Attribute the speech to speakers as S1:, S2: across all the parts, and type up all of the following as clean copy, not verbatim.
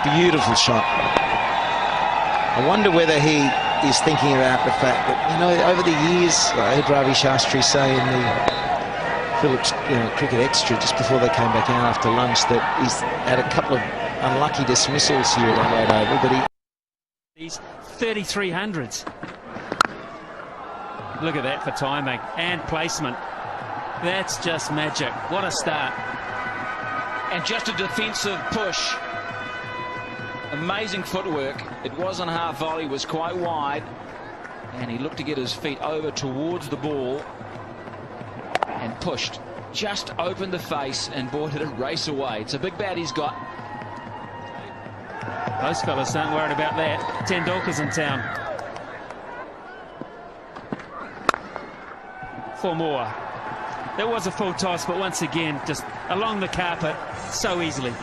S1: Beautiful shot. I wonder whether he is thinking about the fact that, you know, over the years, I heard Ravi Shastri say in the Phillips Cricket Extra just before they came back out after lunch that he's had a couple of unlucky dismissals here at Adelaide Oval, but
S2: he's 3300s. Look at that for timing and placement. That's just magic. What a start.
S3: And just a defensive push. Amazing footwork. It wasn't half volley, was quite wide, and he looked to get his feet over towards the ball and pushed. Just opened the face and brought it a race away. It's a big bat he's got.
S2: Those fellas aren't worried about that. Tendulkar's in town. 4 more. That was a full toss, but once again, just along the carpet so easily.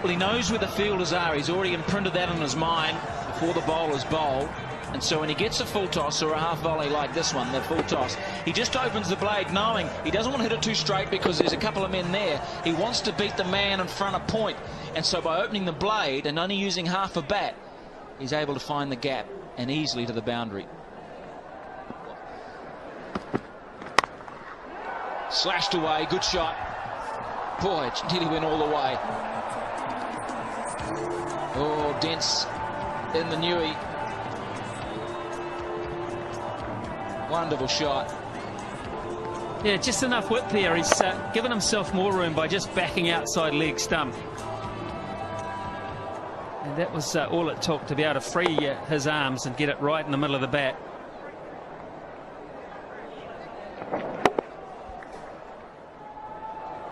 S3: Well, he knows where the fielders are. He's already imprinted that on his mind before the bowler's bowled. And so when he gets a full toss or a half volley like this one, the full toss, he just opens the blade knowing he doesn't want to hit it too straight because there's a couple of men there. He wants to beat the man in front of point. And so by opening the blade and only using half a bat, he's able to find the gap and easily to the boundary. Slashed away, good shot. Boy, it nearly went all the way. Oh, dense in the Newey. Wonderful shot.
S2: Yeah, just enough width there. He's given himself more room by just backing outside leg stump. And that was all it took to be able to free his arms and get it right in the middle of the bat.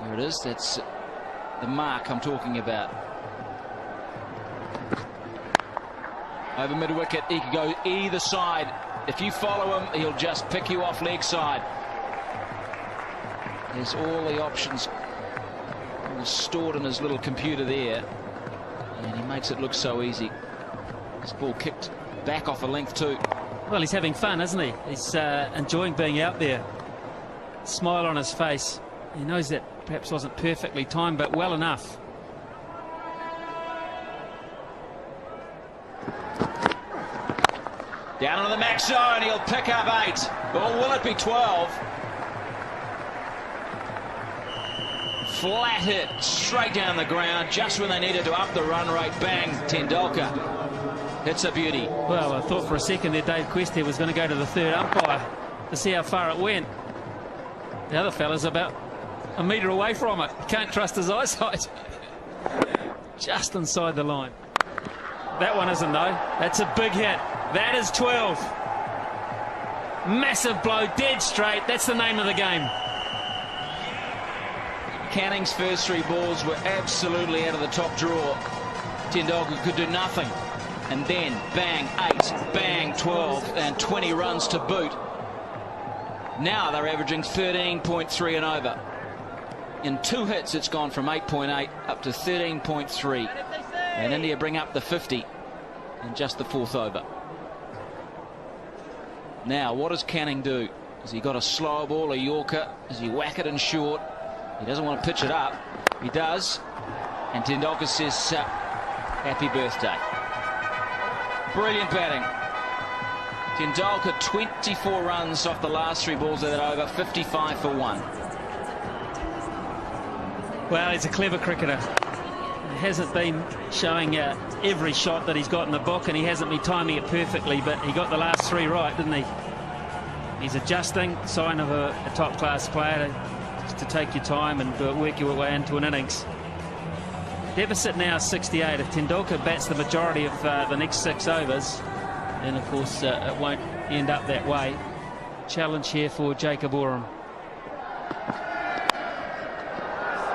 S3: There it is. That's the mark I'm talking about. Over mid-wicket, he can go either side. If you follow him, he'll just pick you off leg side. There's all the options stored in his little computer there. And he makes it look so easy. This ball kicked back off a length too.
S2: Well, he's having fun, isn't he? He's enjoying being out there. Smile on his face. He knows that perhaps wasn't perfectly timed, but well enough.
S3: Down on the max zone, he'll pick up 8. Or will it be 12? Flat hit, straight down the ground, just when they needed to up the run rate. Bang, Tendulkar. It's a beauty.
S2: Well, I thought for a second there Dave Questy was going to go to the third umpire to see how far it went. The other fella's about a metre away from it. Can't trust his eyesight. Just inside the line. That one isn't, though. That's a big hit. That is 12. Massive blow, dead straight. That's the name of the game.
S3: Canning's first 3 balls were absolutely out of the top drawer. Tendulkar could do nothing. And then, bang, 8, bang, 12, and 20 runs to boot. Now they're averaging 13.3 and over. In 2 hits, it's gone from 8.8 up to 13.3. And India bring up the 50 in just the 4th over. Now, what does Canning do? Has he got a slow ball, a Yorker? Does he whack it in short? He doesn't want to pitch it up. He does. And Tendulkar says, happy birthday. Brilliant batting. Tendulkar 24 runs off the last 3 balls of that over, 55 for 1.
S2: Well, he's a clever cricketer. He hasn't been showing every shot that he's got in the book, and he hasn't been timing it perfectly, but he got the last 3 right, didn't he? He's adjusting, sign of a top-class player, just to take your time and work your way into an innings. Deficit now 68. If Tendulkar bats the majority of the next 6 overs, then of course it won't end up that way. Challenge here for Jacob Oram.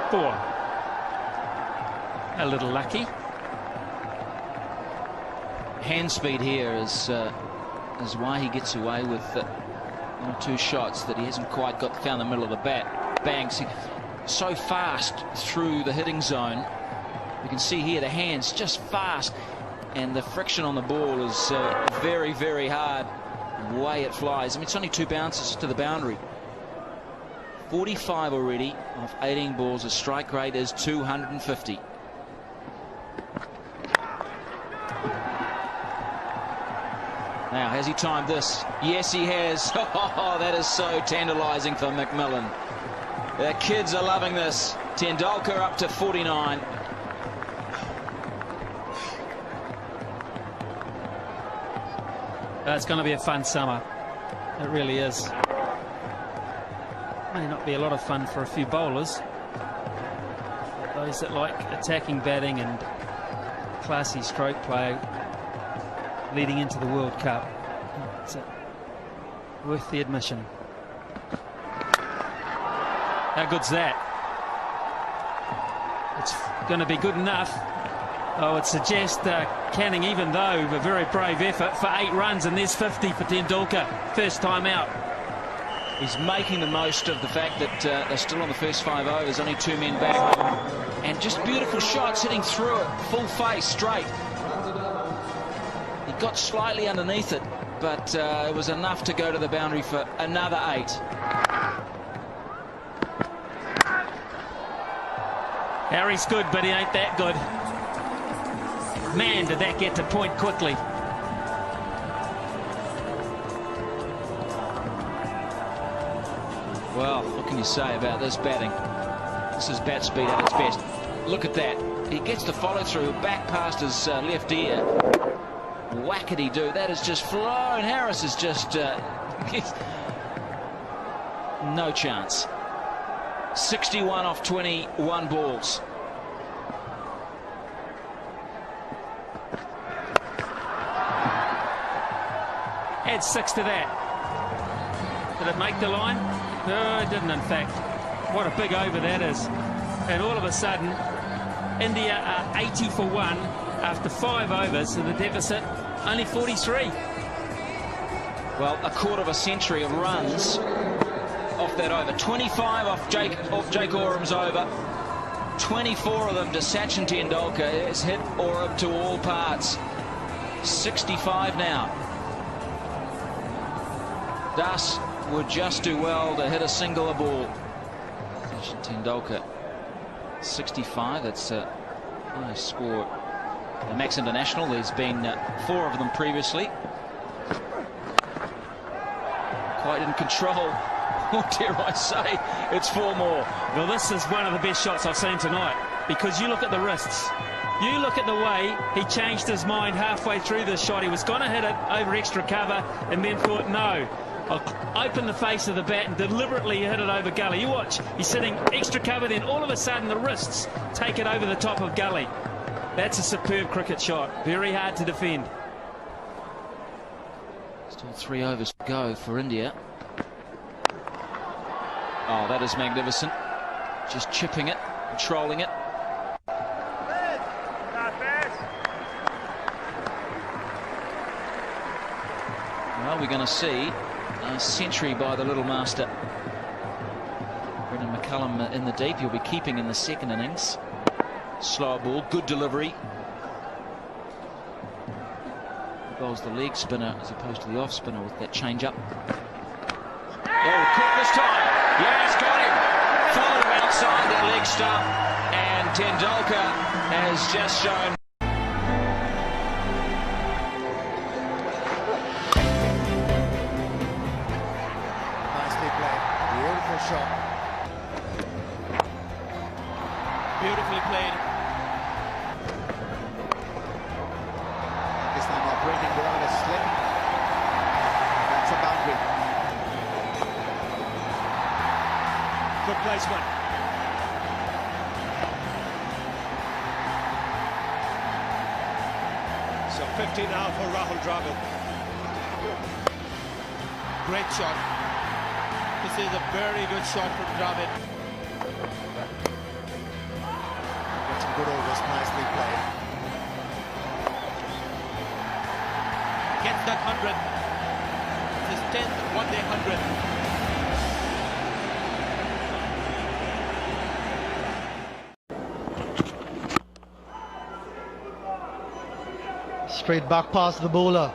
S2: 4. A little lucky.
S3: Hand speed here is why he gets away with 1 or 2 shots that he hasn't quite got found the middle of the bat. Bangs so fast through the hitting zone. You can see here the hands just fast, and the friction on the ball is very, very hard. The way it flies. I mean, it's only 2 bounces to the boundary. 45 already off 18 balls. The strike rate is 250. has he timed this? Yes, he has. Oh, that is so tantalising for McMillan. The kids are loving this. Tendulkar up to 49.
S2: It's going to be a fun summer. It really is. May not be a lot of fun for a few bowlers. Those that like attacking batting and classy stroke play leading into the World Cup. It's worth the admission. How good's that? It's going to be good enough. I would suggest Canning, even though a very brave effort, for 8 runs, and there's 50 for Tendulkar. First time out.
S3: He's making the most of the fact that they're still on the first 5 overs, only 2 men back. And just beautiful shots hitting through it, full face, straight. He got slightly underneath it, but it was enough to go to the boundary for another 8.
S2: Harry's good, but he ain't that good. Man, did that get to point quickly.
S3: Well, what can you say about this batting? This is bat speed at its best. Look at that. He gets the follow through back past his left ear. Whackety-doo. That is just flown. Harris is just no chance. 61 off 21 balls.
S2: Add 6 to that. Did it make the line? No, it didn't, in fact. What a big over that is. And all of a sudden, India are 80 for 1 after 5 overs, and the deficit only 43.
S3: Well, a quarter of a century of runs off that over. 25 off Jake Oram's over. 24 of them to Sachin Tendulkar. Has hit Oram to all parts. 65 now. Das would just do well to hit a singular ball. Sachin Tendulkar 65. That's a high score. The Max International. There's been 4 of them previously. Quite in control. Or dare I say, it's 4 more.
S2: Well, this is one of the best shots I've seen tonight, because you look at the wrists. You look at the way he changed his mind halfway through this shot. He was going to hit it over extra cover and then thought, no, I'll open the face of the bat and deliberately hit it over gully. You watch, he's sitting extra cover, then all of a sudden the wrists take it over the top of gully. That's a superb cricket shot. Very hard to defend.
S3: Still 3 overs to go for India. Oh, that is magnificent. Just chipping it, controlling it. Well, we're going to see a century by the little master. Brendan McCullum in the deep. He'll be keeping in the second innings. Slower ball, good delivery. He bowls the leg spinner as opposed to the off spinner with that change up. Oh, caught this time. Yes, got him. Followed him outside that leg stump. And Tendulkar has just shown.
S4: Nicely played. Beautiful shot.
S2: Beautifully played.
S4: This time not bringing without a slip. That's a boundary.
S2: Good placement.
S5: So 50 now for Rahul Dravid. Great shot. This is a very good shot from Dravid.
S4: Getting good overs, nicely played.
S5: Gets that 100. It's his 10th one-day 100.
S6: Straight back past the bowler.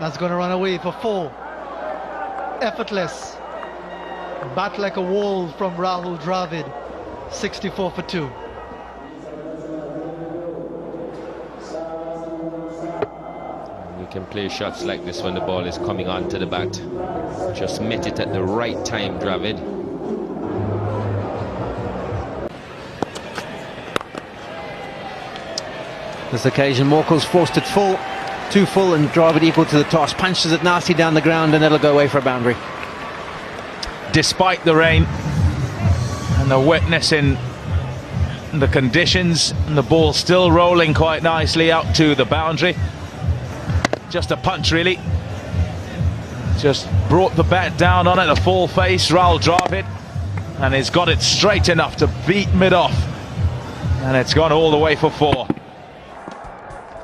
S6: That's going to run away for 4. Effortless. Bat like a wall from Rahul Dravid. 64 for 2.
S3: We've
S7: can play shots like this when the ball is coming onto the bat. Just met it at the right time, Dravid.
S1: This occasion, Morkel's forced it full, too full, and Dravid equal to the toss. Punches it nasty down the ground, and it'll go away for a boundary.
S8: Despite the rain and the wetness in the conditions, and the ball still rolling quite nicely out to the boundary. Just a punch, really. Just brought the bat down on it, a full face, Raul Dravid, and he's got it straight enough to beat mid-off, and it's gone all the way for 4.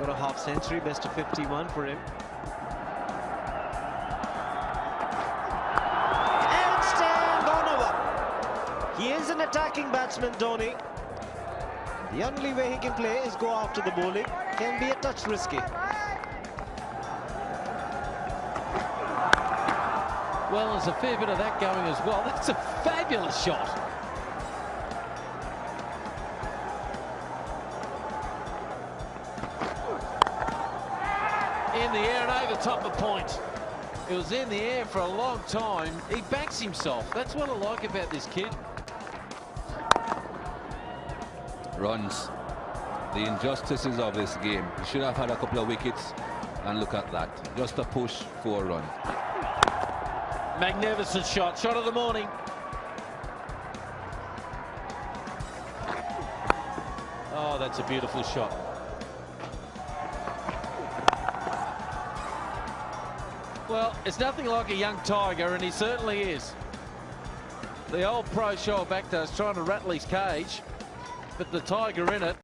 S9: Got a half century, best of 51 for him. And stand gone over. He is an attacking batsman, Dhoni. The only way he can play is go after the bowling. Can be a touch risky.
S3: Well, there's a fair bit of that going as well. That's a fabulous shot. In the air and over top of point. It was in the air for a long time. He backs himself. That's what I like about this kid.
S10: Runs. The injustices of this game. He should have had a couple of wickets, and look at that. Just a push for a run.
S3: Magnificent shot. Shot of the morning. Oh, that's a beautiful shot. Well, it's nothing like a young tiger, and he certainly is. The old pro show back to us trying to rattle his cage, but the tiger in it.